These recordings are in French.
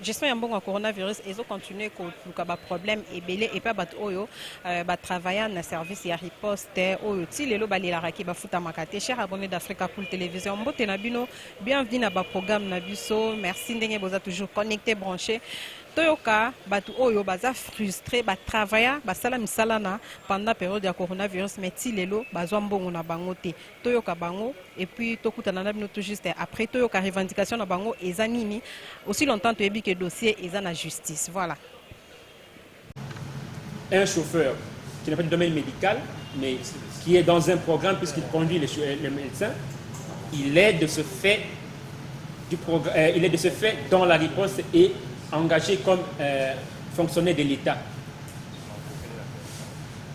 gestion ya mbongo ya coronavirus ezocontinue koluka baproblème ebele epa bato oyo batravailla na service ya riposte oyo ti lelo balelaka bafutamaka te. Cher abonné d'Africa Cool Télévision, mbote na bino, bienvenue na baprogramme na biso. Merci ndenge boza toujours connecté, branché. Toyoka batu oyo baza frustré batravailla basala misala na pendant période ya coronavirus mais ti lelo bazwa mbongo na bango te. Toyoka bango et puis tokutana na bino tout juste après toyoka revendication na bango eza nini. Aussi longtemps toyebi que dossier eza na justice. Voilà. Un chauffeur qui n'est pas du domaine médical mais qui est dans un programme puisqu'il conduit les médecins, il est de ce fait dans la riposte et engagé comme fonctionnaire de l'État.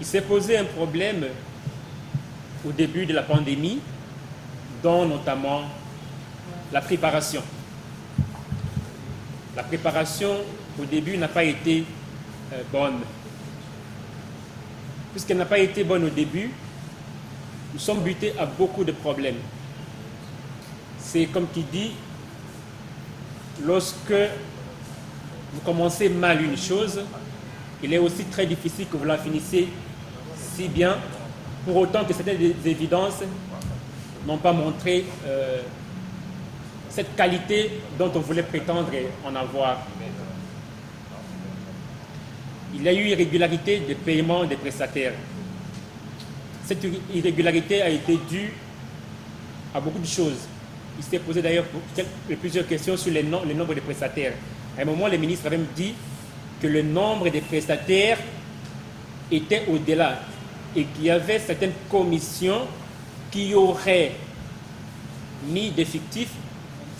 Il s'est posé un problème au début de la pandémie, dont notamment la préparation. La préparation au début n'a pas été bonne. Puisqu'elle n'a pas été bonne au début, nous sommes butés à beaucoup de problèmes. C'est comme qui dit, lorsque vous commencez mal une chose, il est aussi très difficile que vous la finissiez si bien, pour autant que certaines évidences n'ont pas montré cette qualité dont on voulait prétendre en avoir. Il y a eu irrégularité de paiement des prestataires. Cette irrégularité a été due à beaucoup de choses. Il s'est posé d'ailleurs plusieurs questions sur le nombre de prestataires. À un moment, le ministre a même dit que le nombre de prestataires était au-delà et qu'il y avait certaines commissions qui auraient mis d'effectifs,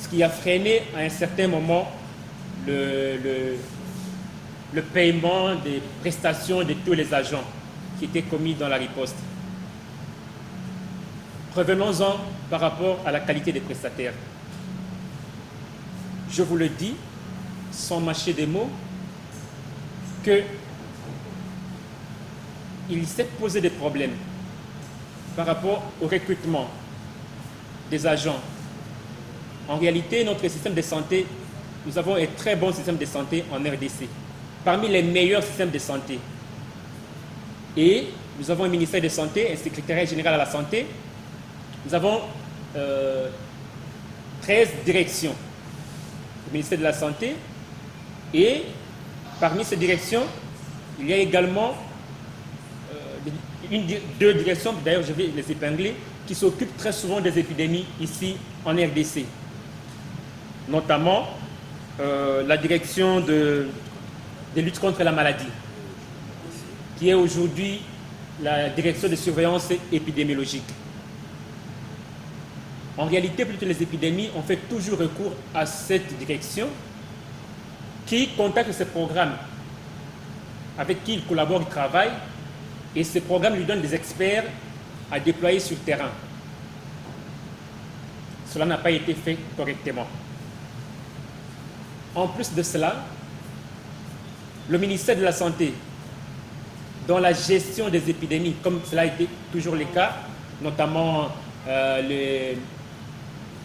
ce qui a freiné à un certain moment le paiement des prestations de tous les agents qui étaient commis dans la riposte. Revenons-en par rapport à la qualité des prestataires. Je vous le dis, sans mâcher des mots, qu'il s'est posé des problèmes par rapport au recrutement des agents. En réalité, notre système de santé, nous avons un très bon système de santé en RDC, parmi les meilleurs systèmes de santé. Et nous avons un ministère de santé, un secrétariat général à la santé. Nous avons 13 directions du ministère de la Santé. Et parmi ces directions, il y a également deux directions, d'ailleurs je vais les épingler, qui s'occupent très souvent des épidémies ici en RDC. Notamment la direction de lutte contre la maladie, qui est aujourd'hui la direction de surveillance épidémiologique. En réalité, plutôt les épidémies, on fait toujours recours à cette direction qui contacte ce programme avec qui il collabore, il travaille, et ce programme lui donne des experts à déployer sur le terrain. Cela n'a pas été fait correctement. En plus de cela, le ministère de la Santé, dans la gestion des épidémies, comme cela a été toujours le cas, notamment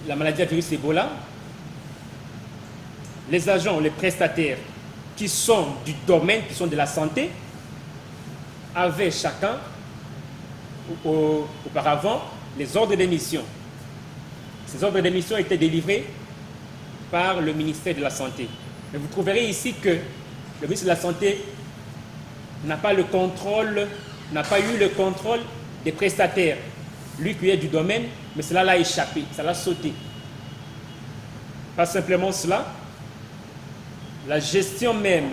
la maladie à virus Ebola, les agents, les prestataires qui sont du domaine, qui sont de la santé, avaient chacun, auparavant, les ordres d'émission. Ces ordres d'émission étaient délivrés par le ministère de la Santé. Et vous trouverez ici que le ministre de la Santé n'a pas eu le contrôle des prestataires. Lui qui est du domaine, mais cela l'a échappé, ça l'a sauté. Pas simplement cela, la gestion même,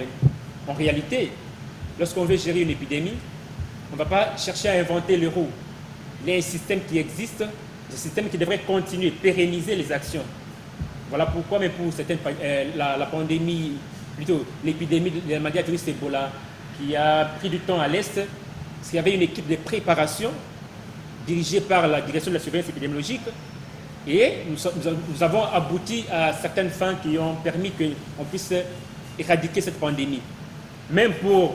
en réalité, lorsqu'on veut gérer une épidémie, on ne va pas chercher à inventer le roue. Il y a un système qui existe, un système qui devrait continuer, pérenniser les actions. Voilà pourquoi, mais pour certaines, la pandémie, plutôt l'épidémie de la maladie à virus Ebola, qui a pris du temps à l'Est, parce qu'il y avait une équipe de préparation dirigée par la direction de la surveillance épidémiologique, et nous avons abouti à certaines fins qui ont permis qu'on puisse éradiquer cette pandémie. Même pour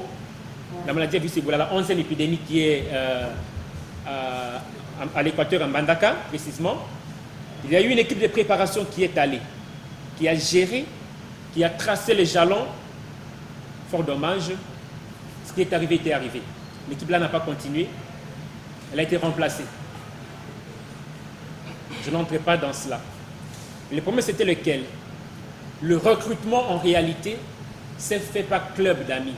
la maladie à virus Ebola, la 11e épidémie qui est à l'équateur, en Mbandaka, précisément, il y a eu une équipe de préparation qui est allée, qui a géré qui a tracé les jalons. Fort dommage, ce qui est arrivé était arrivé. L'équipe là n'a pas continué, elle a été remplacée. Je n'entrerai pas dans cela. Le problème c'était lequel? Le recrutement en réalité s'est fait par club d'amis.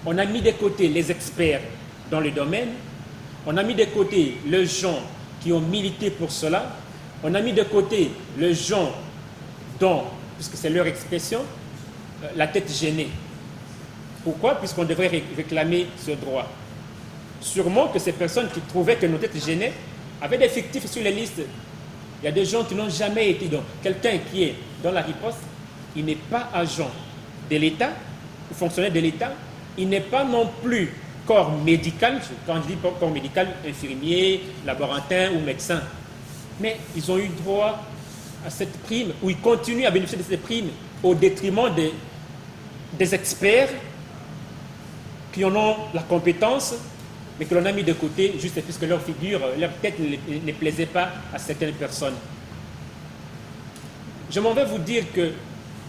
On a mis de côté les experts dans le domaine, on a mis de côté les gens qui ont milité pour cela, on a mis de côté les gens dont, puisque c'est leur expression, la tête gênée. Pourquoi? Puisqu'on devrait réclamer ce droit. Sûrement que ces personnes qui trouvaient que nos têtes gênaient avaient des fictifs sur les listes. Il y a des gens qui n'ont jamais été dans. Quelqu'un qui est dans la riposte, il n'est pas agent de l'État ou fonctionnaire de l'État, il n'est pas non plus corps médical, quand je dis corps médical, infirmier, laborantin ou médecin. Mais ils ont eu droit à cette prime, ou ils continuent à bénéficier de cette prime au détriment des experts qui en ont la compétence, mais que l'on a mis de côté juste puisque leur figure, leur tête ne plaisait pas à certaines personnes. Je m'en vais vous dire que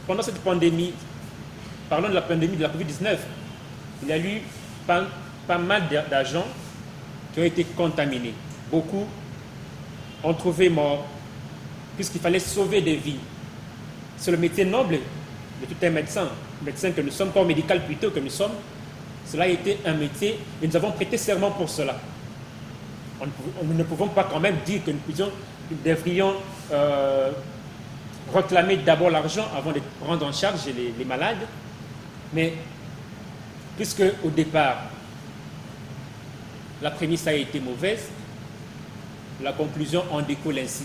pendant cette pandémie, parlons de la pandémie de la Covid-19, il y a eu pas mal d'agents qui ont été contaminés. Beaucoup ont trouvé morts, puisqu'il fallait sauver des vies. C'est le métier noble de tout un médecin que nous sommes, corps médical plutôt que nous sommes. Cela a été un métier et nous avons prêté serment pour cela. Nous ne pouvons pas quand même dire que nous devrions réclamer d'abord l'argent avant de prendre en charge les malades. Mais puisque au départ, la prémisse a été mauvaise, la conclusion en découle ainsi.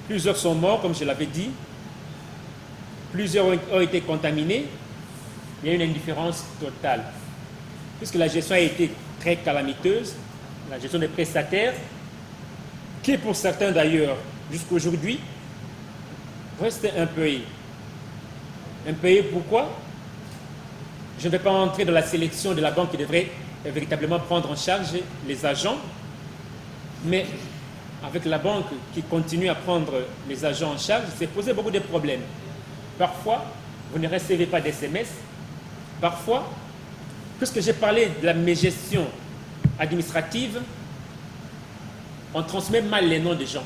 Plusieurs sont morts, comme je l'avais dit. Plusieurs ont été contaminés. Il y a une indifférence totale. Puisque la gestion a été très calamiteuse, la gestion des prestataires, qui pour certains d'ailleurs, jusqu'à aujourd'hui, reste impayés. Impayés pourquoi? Je ne vais pas entrer dans la sélection de la banque qui devrait véritablement prendre en charge les agents, mais avec la banque qui continue à prendre les agents en charge, c'est posé beaucoup de problèmes. Parfois, vous ne recevez pas d'SMS. Parfois, puisque j'ai parlé de la mégestion administrative, on transmet mal les noms des gens.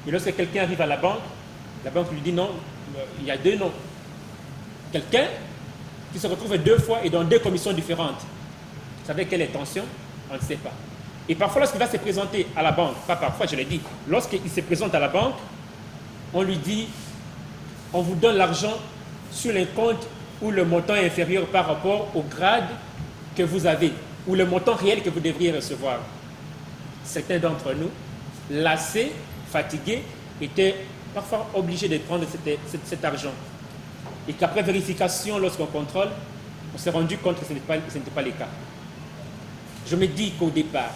Et lorsque quelqu'un arrive à la banque lui dit non, il y a deux noms. Quelqu'un qui se retrouve deux fois et dans deux commissions différentes. Vous savez quelle est tension? On ne sait pas. Et parfois, lorsqu'il va se présenter à la banque, pas parfois, je l'ai dit, lorsqu'il se présente à la banque, on lui dit, on vous donne l'argent sur les comptes où le montant est inférieur par rapport au grade que vous avez, ou le montant réel que vous devriez recevoir. Certains d'entre nous, lassés, fatigués, étaient parfois obligés de prendre cet argent. Et qu'après vérification, lorsqu'on contrôle, on s'est rendu compte que ce n'était pas le cas. Je me dis qu'au départ,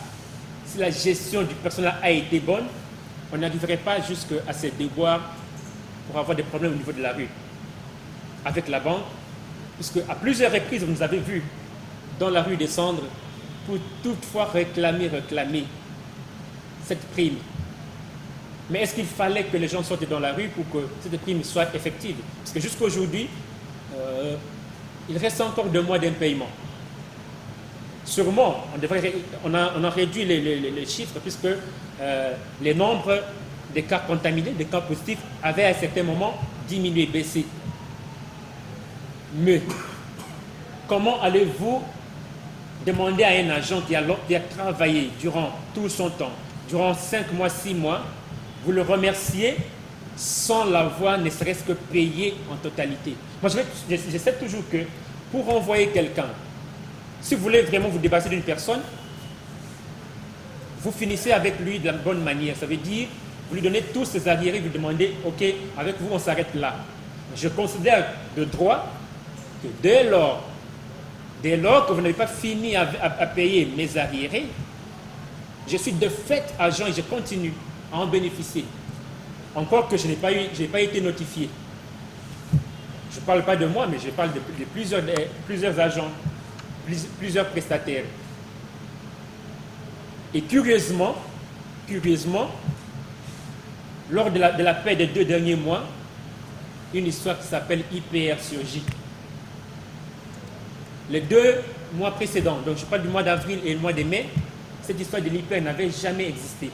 si la gestion du personnel a été bonne, on n'arriverait pas jusqu'à ces déboires pour avoir des problèmes au niveau de la rue. Avec la banque, puisque à plusieurs reprises, vous nous avez vu dans la rue descendre pour toutefois réclamer cette prime. Mais est-ce qu'il fallait que les gens sortent dans la rue pour que cette prime soit effective? Parce que jusqu'à aujourd'hui, il reste encore 2 mois d'impaiement. Sûrement, on a réduit les chiffres puisque les nombres de cas contaminés, de cas positifs, avaient à un certain moment diminué, baissé. Mais comment allez-vous demander à un agent qui a travaillé durant tout son temps, durant 5 mois, 6 mois, vous le remerciez sans l'avoir ne serait-ce que payé en totalité? Moi, je sais toujours que pour envoyer quelqu'un, si vous voulez vraiment vous débarrasser d'une personne, vous finissez avec lui de la bonne manière. Ça veut dire, vous lui donnez tous ses arriérés, vous demandez, ok, avec vous on s'arrête là. Je considère de droit que dès lors que vous n'avez pas fini à payer mes arriérés, je suis de fait agent et je continue à en bénéficier. Encore que je n'ai pas été notifié. Je ne parle pas de moi, mais je parle de plusieurs agents, plusieurs prestataires. Et curieusement, lors de la paix des 2 derniers mois, une histoire qui s'appelle IPR surgit. Les 2 mois précédents, donc je parle du mois d'avril et le mois de mai, cette histoire de l'IPR n'avait jamais existé.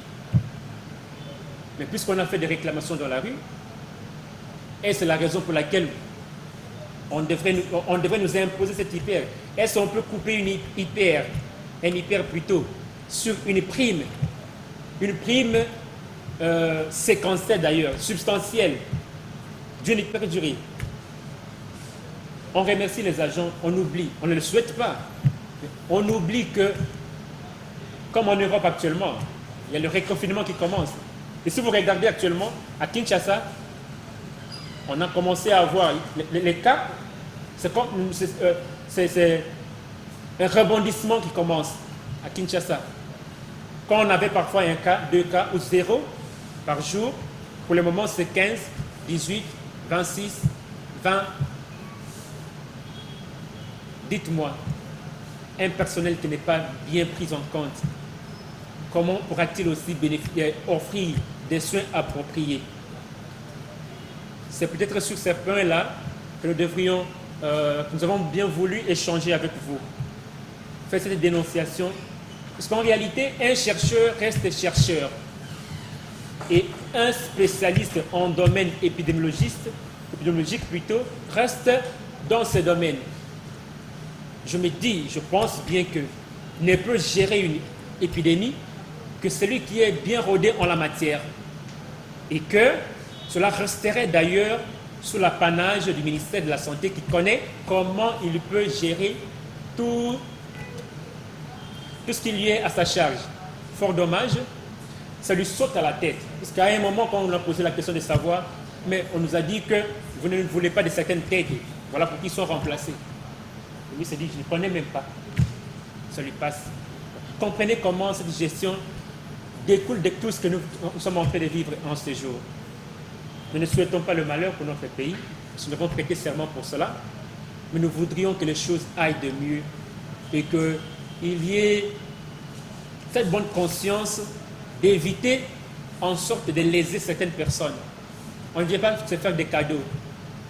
Mais puisqu'on a fait des réclamations dans la rue, et c'est la raison pour laquelle on devrait nous imposer cette IPR. Est-ce qu'on peut couper une IPR, un IPR plutôt, sur une prime séquentielle d'ailleurs, substantielle, d'une hyper durée. On remercie les agents, on oublie, on ne le souhaite pas. On oublie que, comme en Europe actuellement, il y a le reconfinement qui commence. Et si vous regardez actuellement, à Kinshasa, on a commencé à avoir les cas, c'est un rebondissement qui commence à Kinshasa. Quand on avait parfois 1 cas, 2 cas ou 0 par jour, pour le moment c'est 15, 18, 26, 20. Dites-moi, un personnel qui n'est pas bien pris en compte, comment pourra-t-il aussi offrir des soins appropriés? C'est peut-être sur ces points-là que nous avons bien voulu échanger avec vous, faire cette dénonciation, parce qu'en réalité, un chercheur reste chercheur et un spécialiste en domaine épidémiologique plutôt, reste dans ce domaine. Je pense bien que ne peut gérer une épidémie que celui qui est bien rodé en la matière, et que cela resterait d'ailleurs sous l'apanage du ministère de la Santé qui connaît comment il peut gérer tout ce qui lui est à sa charge. Fort dommage, ça lui saute à la tête. Parce qu'à un moment, quand on a posé la question de savoir, mais on nous a dit que vous ne voulez pas de certaines têtes, voilà pour qui sont remplacés. Et lui s'est dit, je ne connais même pas. Ça lui passe. Comprenez comment cette gestion découle de tout ce que nous sommes en train de vivre en ce jour. Nous ne souhaitons pas le malheur pour notre pays, nous avons prêté serment pour cela, mais nous voudrions que les choses aillent de mieux et qu'il y ait cette bonne conscience d'éviter en sorte de léser certaines personnes. On ne vient pas se faire des cadeaux.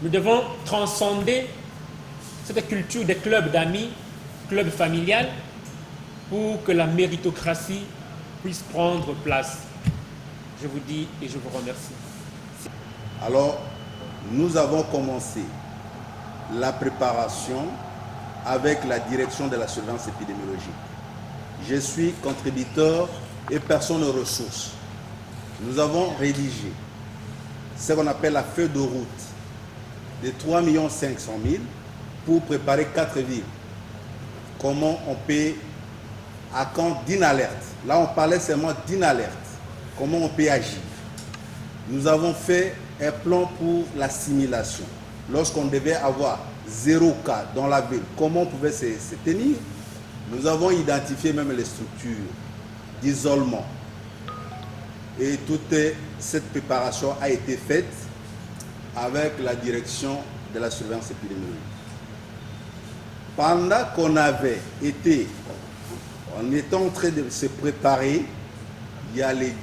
Nous devons transcender cette culture des clubs d'amis, clubs familiales, pour que la méritocratie puisse prendre place. Je vous dis et je vous remercie. Alors, nous avons commencé la préparation avec la direction de la surveillance épidémiologique. Je suis contributeur et personne aux ressources. Nous avons rédigé ce qu'on appelle la feuille de route de 3 500 000 pour préparer 4 villes. Comment on peut, à quand d'une alerte, là on parlait seulement d'une alerte, comment on peut agir. Nous avons fait un plan pour la simulation. Lorsqu'on devait avoir 0 cas dans la ville, comment on pouvait se tenir. Nous avons identifié même les structures d'isolement. Et toute cette préparation a été faite avec la direction de la surveillance épidémiologique. Pendant qu'on avait été, on était en train de se préparer, il y a le 10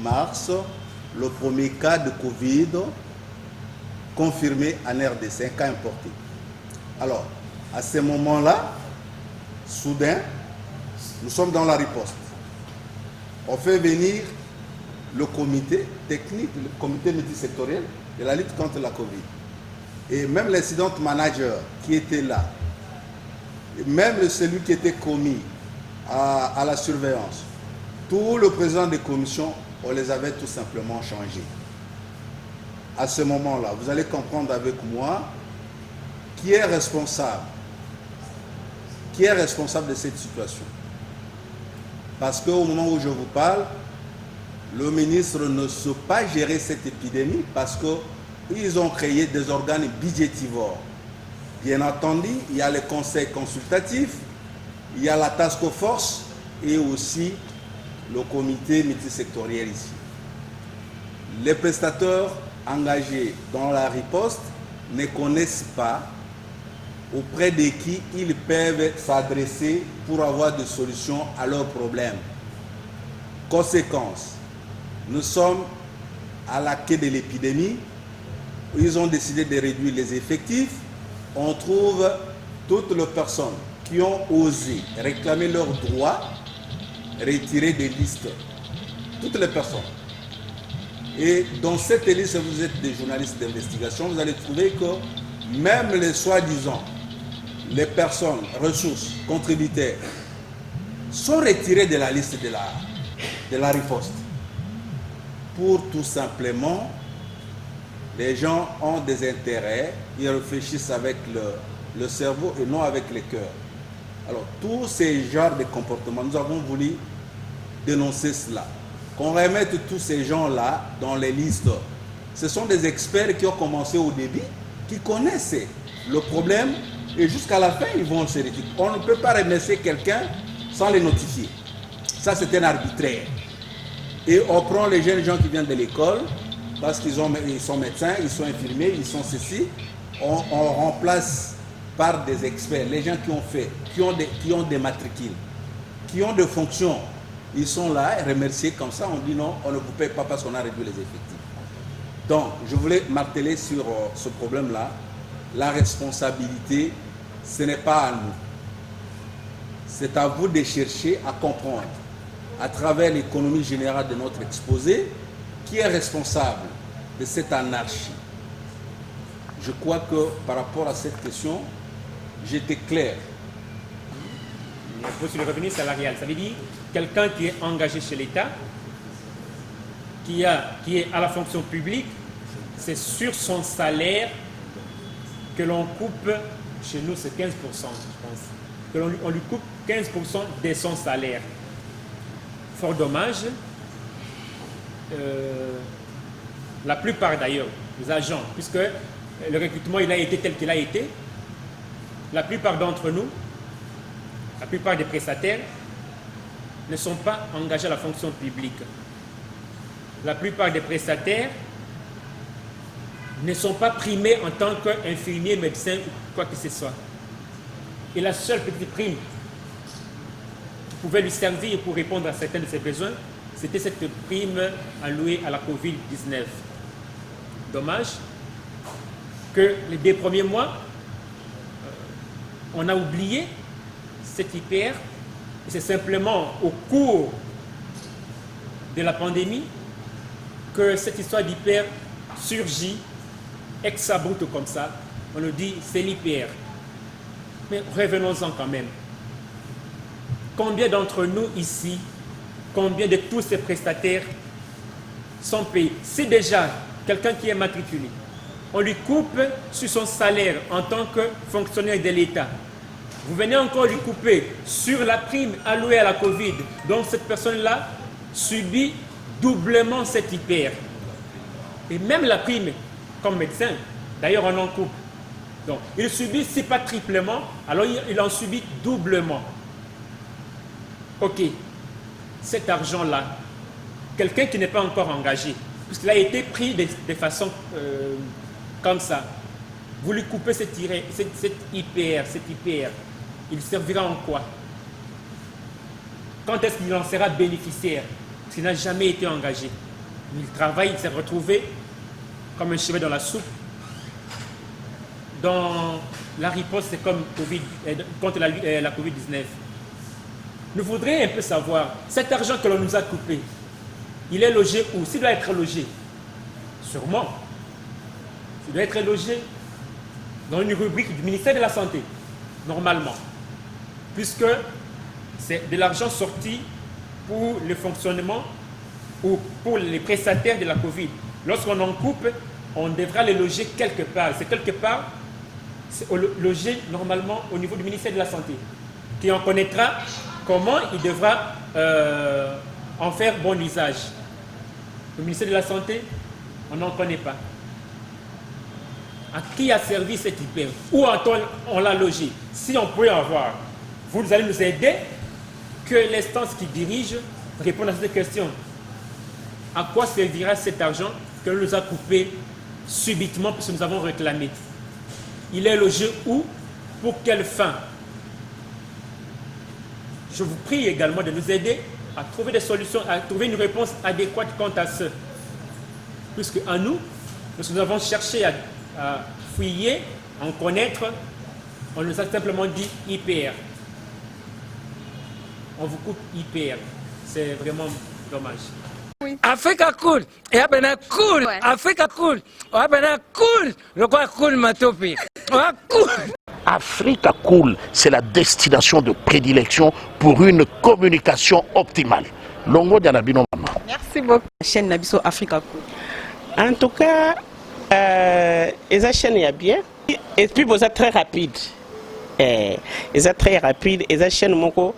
mars, le premier cas de Covid confirmé en RDC, un cas importé. Alors, à ce moment-là, soudain, nous sommes dans la riposte. On fait venir le comité technique, le comité multisectoriel de la lutte contre la Covid. Et même l'incident manager qui était là, et même celui qui était commis à la surveillance, tous les présidents des commissions, on les avait tout simplement changés. À ce moment-là, vous allez comprendre avec moi qui est responsable de cette situation. Parce qu'au moment où je vous parle, le ministre ne sait pas gérer cette épidémie parce qu'ils ont créé des organes budgétivores. Bien entendu, il y a le conseil consultatif, il y a la task force et aussi le comité multisectoriel ici. Les prestataires engagés dans la riposte ne connaissent pas auprès de qui ils peuvent s'adresser pour avoir des solutions à leurs problèmes. Conséquence, nous sommes à la quai de l'épidémie, ils ont décidé de réduire les effectifs. On trouve toutes les personnes qui ont osé réclamer leurs droits retirés des listes. Toutes les personnes. Et dans cette liste, vous êtes des journalistes d'investigation, vous allez trouver que même les soi-disant, les personnes, ressources, contributeurs, sont retirés de la liste de la riposte. Pour tout simplement, les gens ont des intérêts, ils réfléchissent avec le cerveau et non avec le cœur. Alors, tous ces genres de comportements, nous avons voulu dénoncer cela. Qu'on remette tous ces gens-là dans les listes. Ce sont des experts qui ont commencé au début, qui connaissent le problème et jusqu'à la fin, ils vont se retirer. On ne peut pas remercier quelqu'un sans les notifier. Ça, c'est un arbitraire. Et on prend les jeunes gens qui viennent de l'école, parce qu'ils sont médecins, ils sont infirmiers, ils sont ceci. On remplace par des experts, les gens qui ont fait, qui ont des matricules, qui ont des fonctions. Ils sont là, remerciés comme ça, on dit non, on ne vous paye pas parce qu'on a réduit les effectifs. Donc, je voulais marteler sur ce problème-là. La responsabilité, ce n'est pas à nous. C'est à vous de chercher à comprendre, à travers l'économie générale de notre exposé, qui est responsable de cette anarchie. Je crois que par rapport à cette question, j'étais clair. Sur le revenu salarial, ça veut dire quelqu'un qui est engagé chez l'État, qui est à la fonction publique, c'est sur son salaire que l'on coupe, chez nous c'est 15%, je pense, que on lui coupe 15% de son salaire. Fort dommage, la plupart d'ailleurs, des agents, puisque le recrutement il a été tel qu'il a été, la plupart d'entre nous, la plupart des prestataires ne sont pas engagés à la fonction publique. La plupart des prestataires ne sont pas primés en tant qu'infirmiers, médecins ou quoi que ce soit. Et la seule petite prime qui pouvait lui servir pour répondre à certains de ses besoins, c'était cette prime allouée à la Covid-19. Dommage que les 2 premiers mois, on a oublié cet IPR, et c'est simplement au cours de la pandémie que cette histoire d'IPR surgit ex abrupto comme ça. On nous dit c'est l'IPR. Mais revenons-en quand même. Combien d'entre nous ici, combien de tous ces prestataires sont payés? Si déjà quelqu'un qui est matriculé, on lui coupe sur son salaire en tant que fonctionnaire de l'État. Vous venez encore lui couper sur la prime allouée à la Covid. Donc cette personne-là subit doublement cet IPR. Et même la prime comme médecin, d'ailleurs on en coupe. Donc il subit, si pas triplement, alors il en subit doublement. Ok, cet argent-là, quelqu'un qui n'est pas encore engagé, puisqu'il a été pris de façon comme ça, vous lui coupez cet IPR, il servira en quoi? Quand est-ce qu'il en sera bénéficiaire? Parce qu'il n'a jamais été engagé. Il travaille, il s'est retrouvé comme un cheveu dans la soupe. Dans la riposte, c'est comme contre la Covid-19. Nous voudrions un peu savoir, cet argent que l'on nous a coupé, il est logé où? S'il doit être logé, sûrement, il doit être logé dans une rubrique du ministère de la Santé, normalement, puisque c'est de l'argent sorti pour le fonctionnement ou pour les prestataires de la Covid. Lorsqu'on en coupe, on devra les loger quelque part. C'est quelque part, c'est logé normalement au niveau du ministère de la Santé, qui en connaîtra comment il devra en faire bon usage. Le ministère de la Santé, on n'en connaît pas. À qui a servi cet IPR? Où on l'a logé? Si on peut avoir, vous allez nous aider, que l'instance qui dirige réponde à cette question. À quoi servira cet argent que l'on nous a coupé subitement puisque nous avons réclamé? Il est logé où? Pour quelle fin? Je vous prie également de nous aider à trouver des solutions, à trouver une réponse adéquate quant à ce. Puisque en nous, lorsque nous avons cherché à fouiller, à en connaître, on nous a simplement dit IPR. On vous coupe IPR. C'est vraiment dommage. Oui. Africa cool, et abena cool, ouais. Africa cool, abena cool, le quoi cool matopi, cool. Africa Cool, c'est la destination de prédilection pour une communication optimale. Longo Dianabino Mama. Merci beaucoup. La chaîne Nabiso Africa Cool. En tout cas, les chaînes y a bien. Et puis vous êtes très rapide. Ils êtes très rapide. Et les chaînes moko,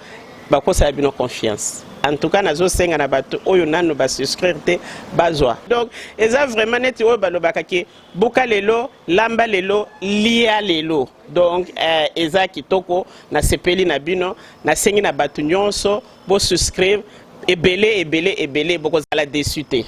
bako ça a bien confiance. En tout cas, nazo senga na bato oyo nanu ba souscrire te bazwa. Donc, eza vraiment neti oyo balobaka ke buka lelo, lamba lelo, lia lelo. Donc, eza kitoko na sepeli na bino, na sengi na bato nyonso bo souscrire ebele boko zala dessus te.